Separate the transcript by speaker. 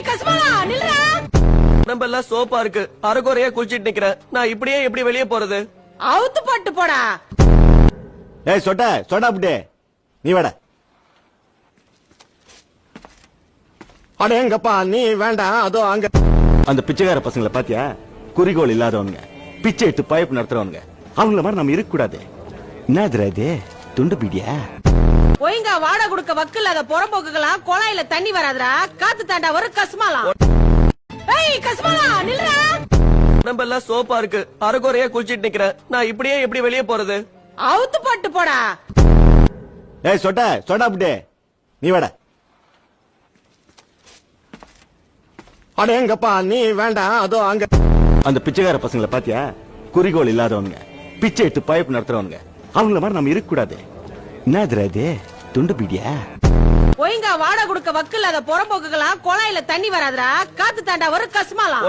Speaker 1: கஸ்மாலா நில்றா.
Speaker 2: நம்ம எல்லாம் சோப்பா இருக்கு, அரைக்குறையா குளிச்சிட்டு நிக்கிறேன். நான் இப்படியே எப்படி வெளியே போறது?
Speaker 1: அவுத்து போட்டு போடா.
Speaker 3: ஏய் சொட்ட அப்படியே நீ வாடா. அட எங்கப்பா நீ வேண்டாம். அதோ அங்க அந்த பிச்சைக்கார பசங்களை பாத்தியா? குறிக்கோள் இல்லாதவனுங்க, பிச்சை எடுத்து பைப் நடத்துறவனுங்க. அவங்கள மாதிரி நம்ம இருக்க கூடாது. என்னதுரா இது, துண்டு பீடியா?
Speaker 1: ஒழுங்கா வாடகை கொடுக்க வக்கு இல்லாத புறம்போக்குகளாம் குழாயில தண்ணி வராதுடா. காத்து தாண்டா ஒரு கஸ்மாலா. ஏய் கஸ்மாலா நில்றா.
Speaker 2: நம்ம எல்லாம் சோப்பா இருக்கு, அரைக்குறையா குளிச்சிட்டு நிக்கிறேன். நான் இப்படியே எப்படி வெளியே போறது?
Speaker 1: அவுத்து போட்டு போடா.
Speaker 3: ஏய் சொட்ட அப்படியே நீ வாடா. அட எங்கப்பா நீ வேண்டாம். அதோ அங்க அந்த பிச்சைக்கார பசங்களை பாத்தியா? குறிக்கோள் இல்லாதவனுங்க, பிச்சை எடுத்து பைப் நடத்துறவனுங்க. அவங்கள மாதிரி நம்ம இருக்க கூடாது. என்னதுரா இது, துண்டு பீடியா?
Speaker 1: ஒழுங்கா வாடகை கொடுக்க வக்கு இல்லாத புறம்போக்குகளாம் குழாயில தண்ணி வராதுடா. காத்து தாண்டா ஒரு கஸ்மாலா.